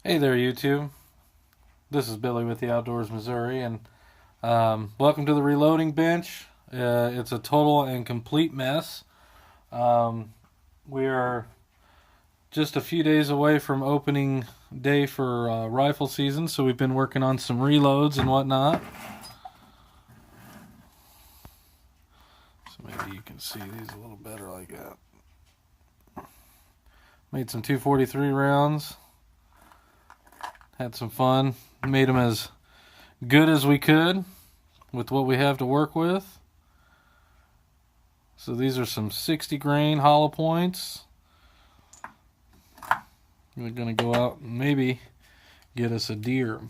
Hey there, YouTube. This is Billy with the Outdoors Missouri, and welcome to the reloading bench. It's a total and complete mess. We are just a few days away from opening day for rifle season, so we've been working on some reloads and whatnot. So maybe you can see these a little better like that. Made some 243 rounds. Had some fun. Made them as good as we could with what we have to work with. So these are some 60 grain hollow points. We're going to go out and maybe get us a deer.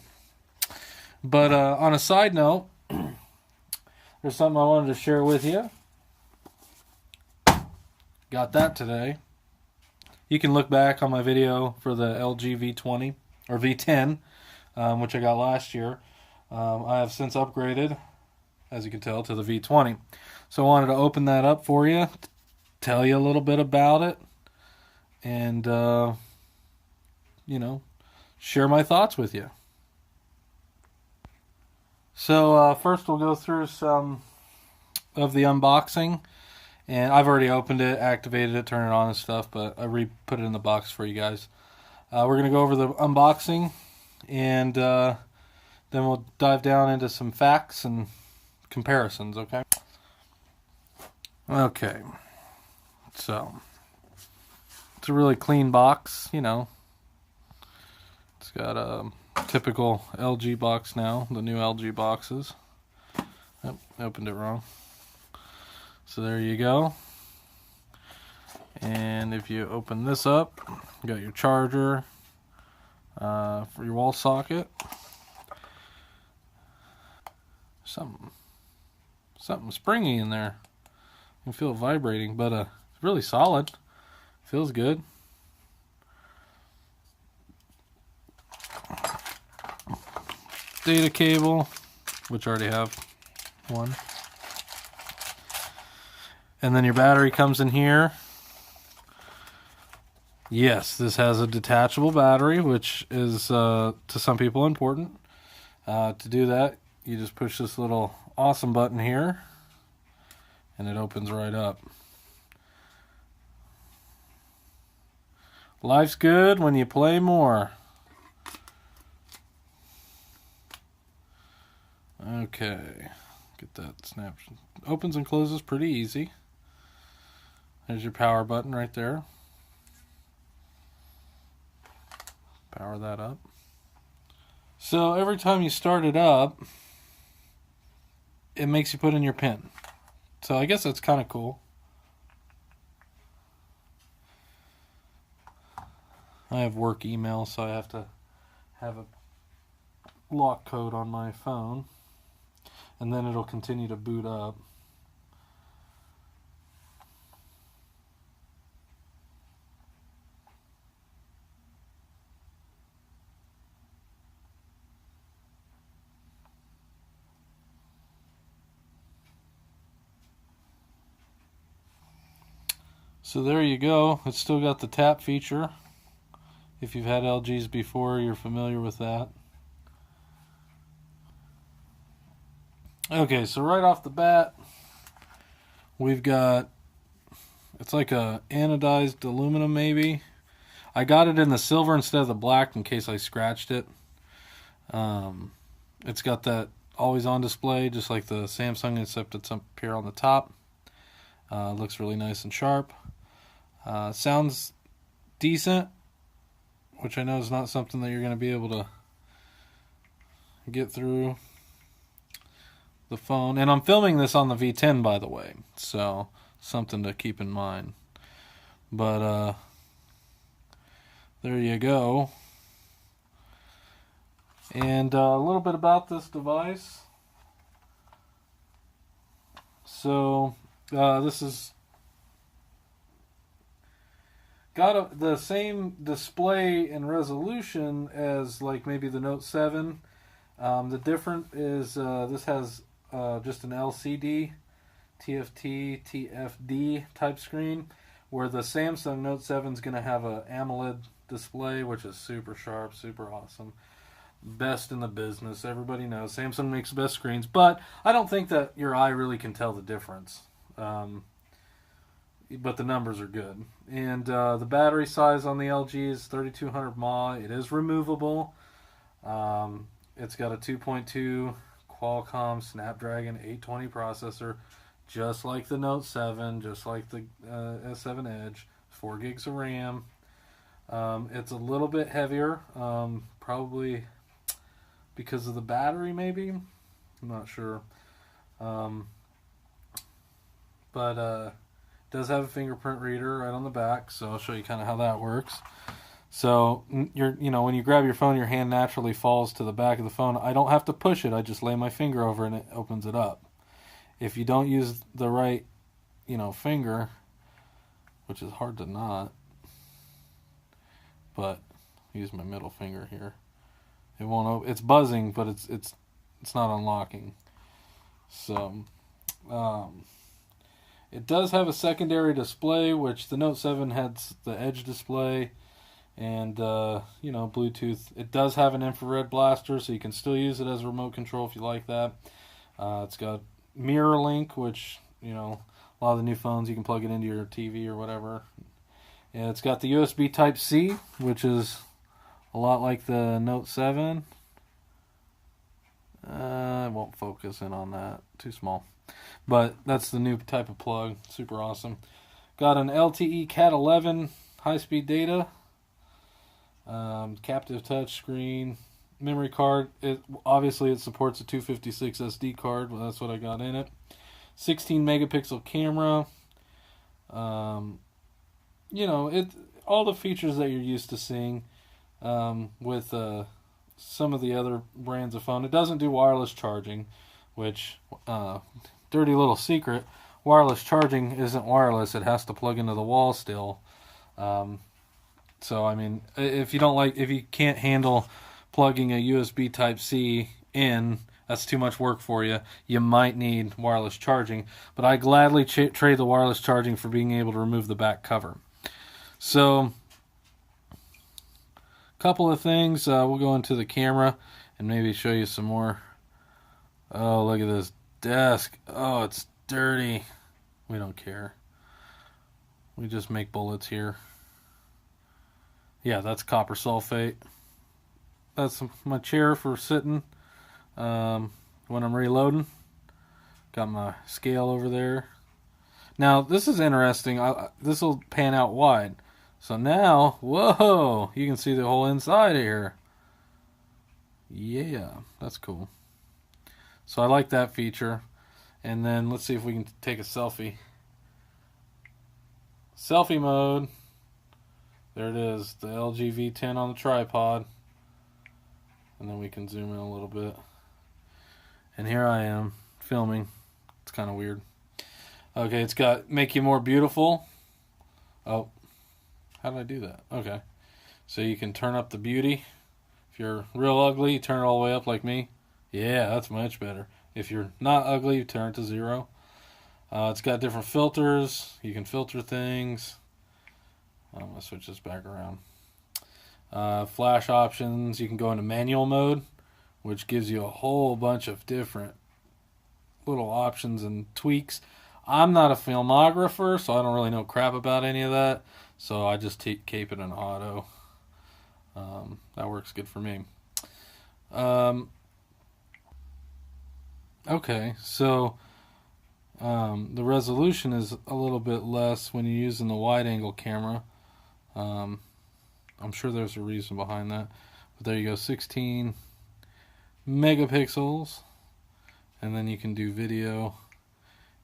But on a side note, there's something I wanted to share with you. Got that today. You can look back on my video for the LG V20 or V10, which I got last year. I have since upgraded, as you can tell, to the V20. So I wanted to open that up for you, tell you a little bit about it, and, share my thoughts with you. So first we'll go through some of the unboxing. And I've already opened it, activated it, turned it on and stuff, but I put it in the box for you guys. We're going to go over the unboxing, and then we'll dive down into some facts and comparisons, okay? Okay. So, it's a really clean box, you know. It's got a typical LG box now, the new LG boxes. Oh, I opened it wrong. So there you go. And if you open this up, you got your charger for your wall socket. Something springy in there. You can feel it vibrating, but it's really solid. Feels good. Data cable, which I already have one. And then your battery comes in here. Yes, this has a detachable battery, which is to some people important. To do that, you just push this little awesome button here, and it opens right up. Life's good when you play more. Okay, get that snapshot. Opens and closes pretty easy. There's your power button right there. Power that up. So every time you start it up, it makes you put in your PIN. So I guess that's kind of cool. I have work email, so I have to have a lock code on my phone, and then it'll continue to boot up. So there you go. It's still got the tap feature. If you've had LGs before, you're familiar with that. Okay, so right off the bat, we've got, it's like a anodized aluminum maybe. I got it in the silver instead of the black in case I scratched it. It's got that always on display, just like the Samsung, except it's up here on the top. Looks really nice and sharp. Sounds decent, which I know is not something that you're going to be able to get through the phone. And I'm filming this on the V10, by the way, so something to keep in mind. But there you go. And a little bit about this device. So this is got the same display and resolution as like maybe the Note 7. The difference is this has just an LCD, TFT, TFD type screen, where the Samsung Note 7 is going to have a AMOLED display, which is super sharp, super awesome. Best in the business. Everybody knows Samsung makes the best screens, but I don't think that your eye really can tell the difference. But the numbers are good. And the battery size on the LG is 3200 mAh. It is removable. It's got a 2.2 Qualcomm Snapdragon 820 processor, just like the Note 7, just like the S7 Edge. 4 gigs of RAM. It's a little bit heavier, probably because of the battery, maybe. I'm not sure. But it does have a fingerprint reader right on the back, so I'll show you kind of how that works. So when you grab your phone, your hand naturally falls to the back of the phone. I don't have to push it. I just lay my finger over and it opens it up. If you don't use the right, finger, which is hard to not, but use my middle finger here. It won't open. It's buzzing, but it's not unlocking. So, it does have a secondary display, which the Note 7 had the Edge display, and Bluetooth. It does have an infrared blaster, so you can still use it as a remote control if you like that. It's got mirror link, which a lot of the new phones you can plug it into your TV or whatever. And it's got the USB Type-C, which is a lot like the Note 7. I won't focus in on that. Too small. But that's the new type of plug. Super awesome. Got an LTE Cat 11 high-speed data. Captive touch screen. Memory card. Obviously, it supports a 256 SD card. Well, that's what I got in it. 16 megapixel camera. All the features that you're used to seeing with some of the other brands of phone. It doesn't do wireless charging, which, dirty little secret, wireless charging isn't wireless. It has to plug into the wall still. So, if you can't handle plugging a USB Type-C in, that's too much work for you. You might need wireless charging, but I gladly trade the wireless charging for being able to remove the back cover. So, a couple of things. We'll go into the camera and maybe show you some more. Oh, look at this desk. Oh, it's dirty. We don't care. We just make bullets here. Yeah, that's copper sulfate. That's my chair for sitting when I'm reloading. Got my scale over there. Now, this is interesting. This will pan out wide. So now, whoa, you can see the whole inside here. Yeah, that's cool. So I like that feature. And then let's see if we can take a selfie. Selfie mode. There it is, the LG V10 on the tripod. And then we can zoom in a little bit. And here I am filming. It's kind of weird. Okay, it's got make you more beautiful. Oh, how did I do that? Okay. So you can turn up the beauty. If you're real ugly, you turn it all the way up like me. Yeah, that's much better. If you're not ugly, you turn it to 0. It's got different filters. You can filter things. I'm going to switch this back around. Flash options. You can go into manual mode, which gives you a whole bunch of different little options and tweaks. I'm not a filmographer, so I don't really know crap about any of that. So I just keep it in auto. That works good for me. Okay, so the resolution is a little bit less when you're using the wide-angle camera. I'm sure there's a reason behind that. But there you go, 16 megapixels. And then you can do video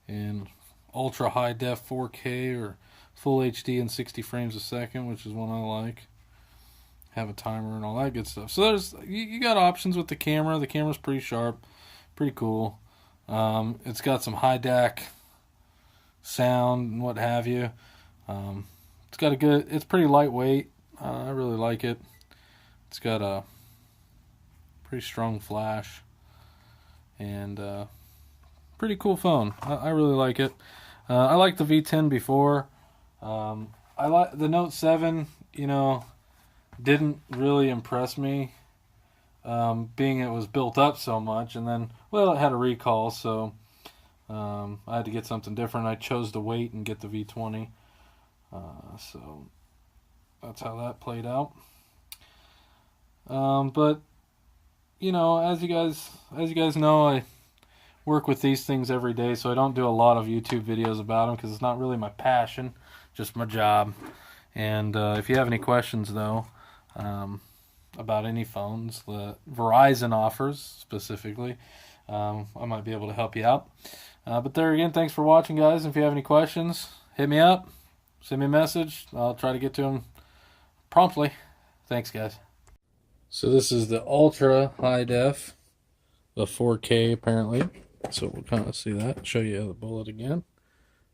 in ultra high def 4K or full HD in 60 frames a second, which is one I like. Have a timer and all that good stuff. So you got options with the camera. The camera's pretty sharp, pretty cool. It's got some high DAC sound and what have you. It's pretty lightweight. I really like it. It's got a pretty strong flash and pretty cool phone. I really like it. I liked the V10 before. I like the Note 7. didn't really impress me, being it was built up so much. And then, well, it had a recall, so I had to get something different. I chose to wait and get the V20. So that's how that played out. But you know, as you guys know, I work with these things every day, so I don't do a lot of YouTube videos about them because it's not really my passion, just my job. And if you have any questions, though, about any phones that Verizon offers specifically, I might be able to help you out. But there again, thanks for watching, guys. If you have any questions, hit me up, send me a message. I'll try to get to them promptly. Thanks, guys. So this is the ultra high def, the 4K apparently. So we'll kind of see that. Show you the bullet again.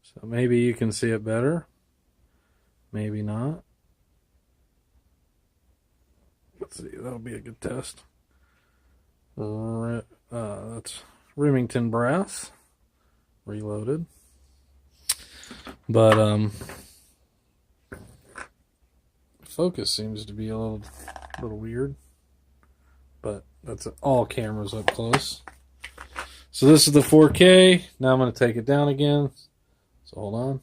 So maybe you can see it better. Maybe not. Let's see. That'll be a good test. That's Remington brass. Reloaded. But focus seems to be a little weird. But that's all cameras up close. So this is the 4K. Now I'm going to take it down again. So hold on.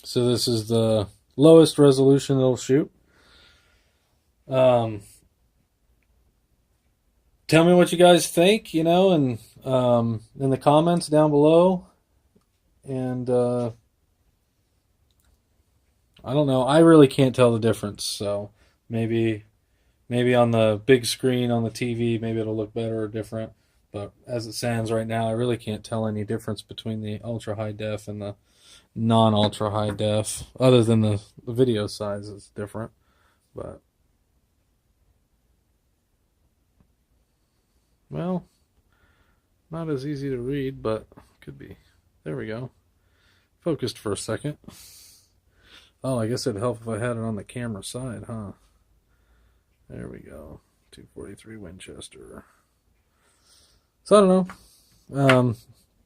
So this is the lowest resolution it'll shoot. Tell me what you guys think, you know, and in the comments down below. And I don't know. I really can't tell the difference. So maybe on the big screen on the TV, maybe it'll look better or different. But as it stands right now, I really can't tell any difference between the ultra high def and the non-ultra high def, other than the video size is different. But well, not as easy to read, but could be. There we go. Focused for a second. Oh, I guess it'd help if I had it on the camera side, huh? There we go. 243 Winchester. So I don't know.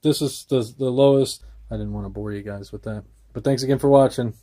This is the lowest. I didn't want to bore you guys with that. But thanks again for watching.